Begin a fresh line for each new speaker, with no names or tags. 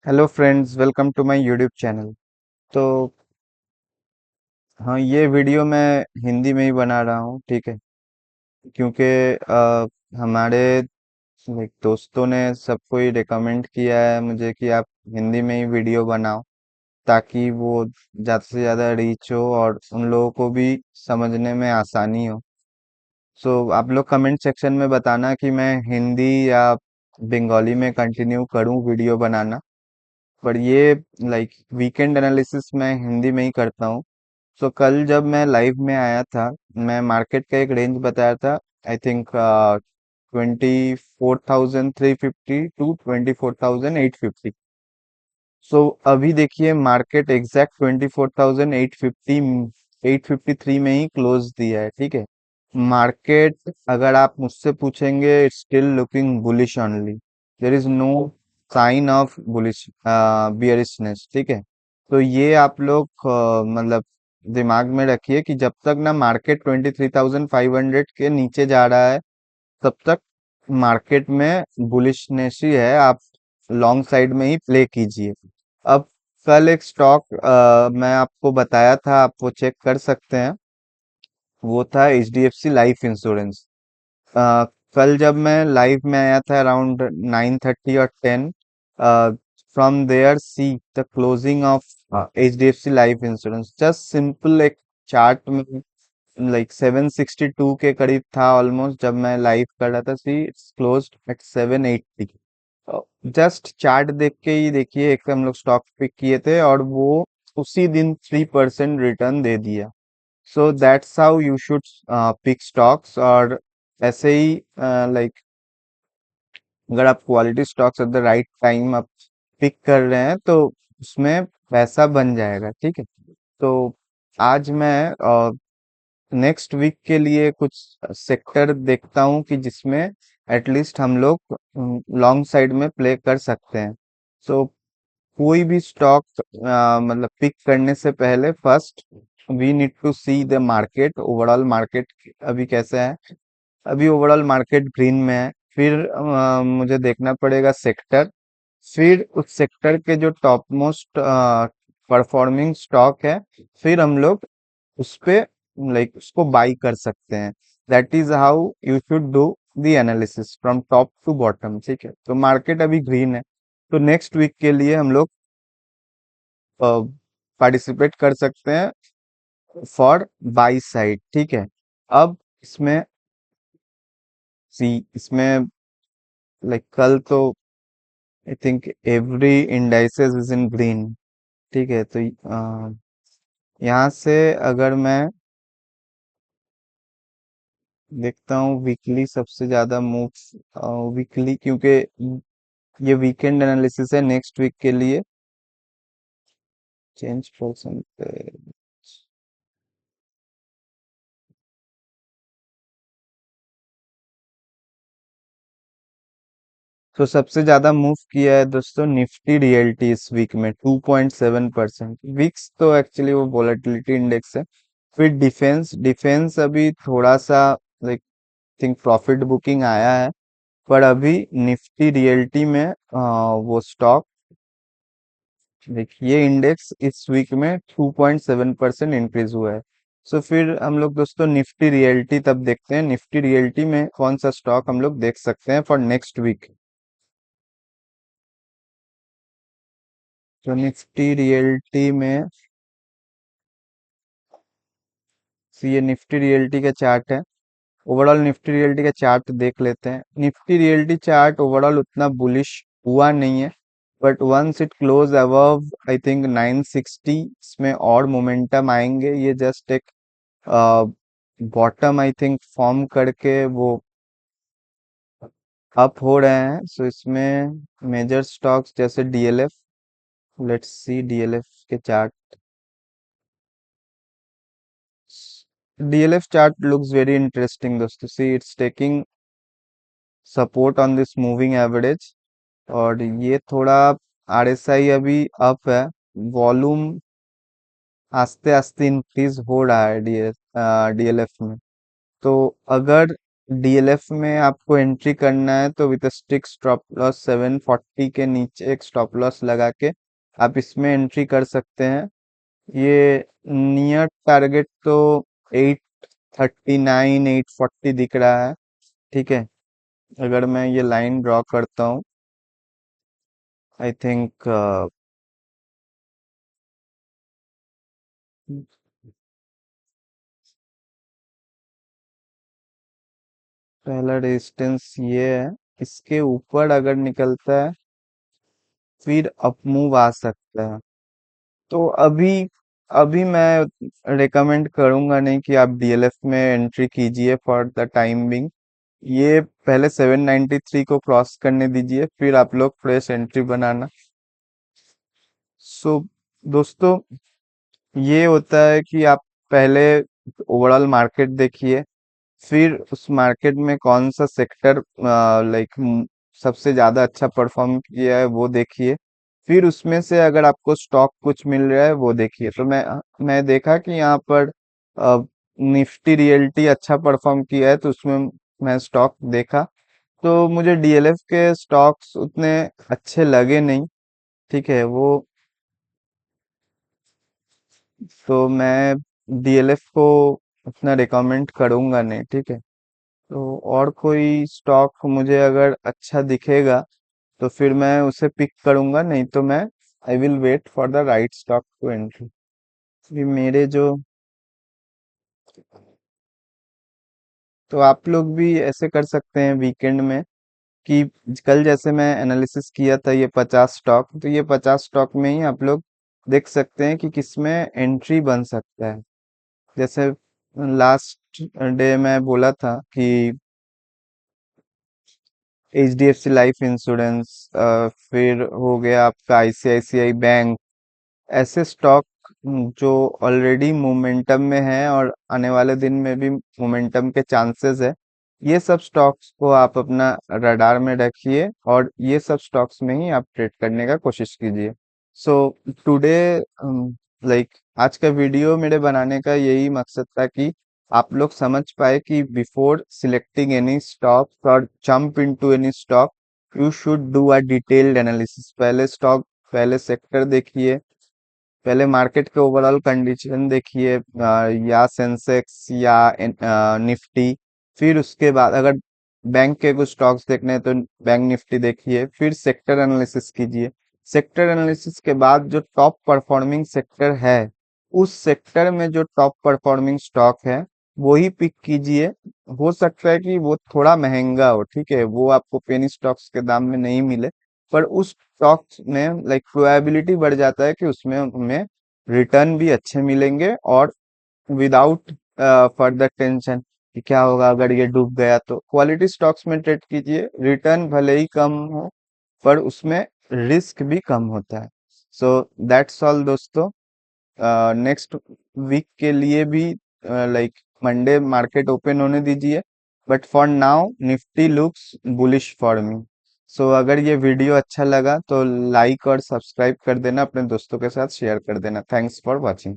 Hello friends, welcome to my YouTube channel. तो हाँ, ये वीडियो मैं हिंदी में ही बना रहा हूँ, ठीक है। क्योंकि हमारे दोस्तों ने सबको ही रिकमेंड किया है मुझे कि आप हिंदी में ही वीडियो बनाओ, ताकि वो ज़्यादा से ज़्यादा रीच हो और उन लोगों को भी समझने में आसानी हो। सो आप लोग कमेंट सेक्शन में बताना कि मैं हिंदी या बंगाली में कंटिन्यू करूँ वीडियो बनाना। पर ये वीकेंड एनालिसिस मैं हिंदी में ही करता हूँ। सो कल जब मैं लाइव में आया था, मैं मार्केट का एक रेंज बताया था। I think 24,350 to 24,850। सो अभी देखिए, मार्केट एग्जैक्ट 24,853 में ही क्लोज दिया है, ठीक है। मार्केट, अगर आप मुझसे पूछेंगे, it's still looking bullish only. There is no sign of bullish bearishness, ठीक है। तो ये आप लोग दिमाग में रखिए कि जब तक ना मार्केट 23,500 के नीचे जा रहा है, तब तक मार्केट में बुलिशनेस ही है। आप लॉन्ग साइड में ही प्ले कीजिए। अब कल एक स्टॉक मैं आपको बताया था, आप वो चेक कर सकते हैं। वो था HDFC लाइफ इंश्योरेंस। अ, कल जब मैं लाइव में आया था अराउंड 9:30 और 10, from there see the closing of HDFC life insurance, just simple एक चार्ट में 762 के करीब था ऑलमोस्ट। जब मैं लाइव कर रहा था, see it's closed eight 780। Just chart देख के ही देखिए, एक हम लोग स्टॉक पिक किए थे और वो उसी दिन 3% रिटर्न दे दिया। So that's how you should pick stocks. और ऐसे ही लाइक अगर आप quality stocks at the right time आप पिक कर रहे हैं, तो उसमें पैसा बन जाएगा, ठीक है। तो आज मैं नेक्स्ट वीक के लिए कुछ सेक्टर देखता हूँ कि जिसमें एटलीस्ट हम लोग लॉन्ग साइड में प्ले कर सकते हैं। सो कोई भी स्टॉक पिक करने से पहले first we need to see the market, overall market अभी कैसा है। अभी ओवरऑल मार्केट ग्रीन में है। फिर मुझे देखना पड़ेगा सेक्टर। फिर उस सेक्टर के जो टॉप मोस्ट परफॉर्मिंग स्टॉक है, फिर हम लोग उस पे उसको बाई कर सकते हैं। That is how you should do the analysis from top to bottom, ठीक है। तो मार्केट अभी ग्रीन है, तो नेक्स्ट वीक के लिए हम लोग पार्टिसिपेट कर सकते हैं फॉर बाई साइड, ठीक है। अब इसमें सी इसमें कल तो I think every indices is in green, ठीक है। तो यहाँ से अगर मैं देखता हूँ वीकली सबसे ज्यादा मूव, वीकली, क्योंकि ये वीकेंड एनालिसिस है नेक्स्ट वीक के लिए। चेंज परसेंटेज, तो सबसे ज्यादा मूव किया है दोस्तों निफ्टी रियल्टी इस वीक में 2.7%। विक्स तो एक्चुअली वो वोलेटिलिटी इंडेक्स है। फिर डिफेंस डिफेंस अभी थोड़ा सा लाइक थिंक प्रॉफिट बुकिंग आया है। पर अभी निफ्टी रियल्टी में वो स्टॉक, देखिए, इंडेक्स इस वीक में 2.7% इंक्रीज हुआ है। सो फिर हम लोग दोस्तों निफ्टी रियल्टी तब देखते हैं, निफ्टी रियल्टी में कौन सा स्टॉक हम लोग देख सकते हैं फॉर नेक्स्ट वीक। तो निफ्टी रियल्टी में, ये निफ्टी रियल्टी का चार्ट है। ओवरऑल निफ्टी रियल्टी का चार्ट देख लेते हैं। निफ्टी रियल्टी चार्ट ओवरऑल उतना बुलिश हुआ नहीं है, but once it close above I think 960, इसमें और मोमेंटम आएंगे। ये जस्ट एक बॉटम आई थिंक फॉर्म करके वो अप हो रहे हैं। सो इसमें मेजर स्टॉक्स जैसे DLF, लेट्स सी DLF के chart. DLF chart looks very interesting दोस्तों। See it's taking support on this moving average, और ये थोड़ा RSI अभी अप है। वॉल्यूम आस्ते आस्ते इंक्रीज हो रहा है DLF में। तो अगर डीएलएफ में आपको एंट्री करना है तो विद स्टिक स्टॉप लॉस 740 के नीचे एक स्टॉप लॉस लगा के आप इसमें एंट्री कर सकते हैं। ये नियर टारगेट तो 839 840 दिख रहा है। ठीक है, अगर मैं ये लाइन ड्रॉ करता हूँ, आई थिंक पहला रेजिस्टेंस ये है, इसके ऊपर अगर निकलता है फिर अप मूव आ सकता है। तो अभी अभी मैं रेकमेंड करूंगा नहीं कि आप डीएलएफ में एंट्री कीजिए फॉर द टाइम बिंग। ये पहले 793 को क्रॉस करने दीजिए, फिर आप लोग फ्रेश एंट्री बनाना। सो दोस्तों, ये होता है कि आप पहले ओवरऑल मार्केट देखिए, फिर उस मार्केट में कौन सा सेक्टर लाइक सबसे ज्यादा अच्छा परफॉर्म किया है वो देखिए, फिर उसमें से अगर आपको स्टॉक कुछ मिल रहा है वो देखिए। तो मैं देखा कि यहाँ पर निफ्टी रियल्टी अच्छा परफॉर्म किया है, तो उसमें मैं स्टॉक देखा, तो मुझे डीएलएफ के स्टॉक्स उतने अच्छे लगे नहीं। ठीक है, वो तो मैं डीएलएफ को उतना रिकमेंड करूंगा नहीं। ठीक है, तो और कोई स्टॉक मुझे अगर अच्छा दिखेगा तो फिर मैं उसे पिक करूंगा, नहीं तो मैं I will wait for the right stock to entry. ये मेरे जो, तो आप लोग भी ऐसे कर सकते हैं वीकेंड में कि कल जैसे मैं एनालिसिस किया था ये 50 स्टॉक, तो ये 50 स्टॉक में ही आप लोग देख सकते हैं कि किसमें एंट्री बन सकता है। जैसे लास्ट डे मैं बोला था कि H D F C life insurance, फिर हो गया आपका आईसीआईसीआई बैंक, ऐसे स्टॉक जो ऑलरेडी मोमेंटम में है और आने वाले दिन में भी मोमेंटम के चांसेस है, ये सब स्टॉक्स को आप अपना रडार में रखिए और ये सब स्टॉक्स में ही आप ट्रेड करने का कोशिश कीजिए। सो टुडे लाइक आज का वीडियो मेरे बनाने का यही मकसद था कि आप लोग समझ पाए कि बिफोर सिलेक्टिंग एनी स्टॉक और jump into any stock, you should do a detailed analysis. पहले स्टॉक, पहले सेक्टर देखिए, पहले मार्केट के ओवरऑल कंडीशन देखिए, या सेंसेक्स या निफ्टी। फिर उसके बाद अगर बैंक के कुछ स्टॉक्स देखने हैं तो बैंक निफ्टी देखिए, फिर सेक्टर एनालिसिस कीजिए। सेक्टर एनालिसिस के बाद जो टॉप परफॉर्मिंग सेक्टर है, उस सेक्टर में जो टॉप परफॉर्मिंग स्टॉक है वो ही पिक कीजिए। हो सकता है कि वो थोड़ा महंगा हो, ठीक है, वो आपको पेनी स्टॉक्स के दाम में नहीं मिले, पर उस स्टॉक्स में लाइक प्रोबेबिलिटी बढ़ जाता है कि उसमें हमें रिटर्न भी अच्छे मिलेंगे, और विदाउट फर्दर टेंशन कि क्या होगा अगर ये डूब गया। तो क्वालिटी स्टॉक्स में ट्रेड कीजिए, रिटर्न भले ही कम हो पर उसमें रिस्क भी कम होता है। सो दैट्स ऑल दोस्तों। नेक्स्ट वीक के लिए भी लाइक मंडे मार्केट ओपन होने दीजिए, but for now Nifty looks bullish for me. So अगर ये वीडियो अच्छा लगा तो लाइक और सब्सक्राइब कर देना, अपने दोस्तों के साथ शेयर कर देना। Thanks for watching.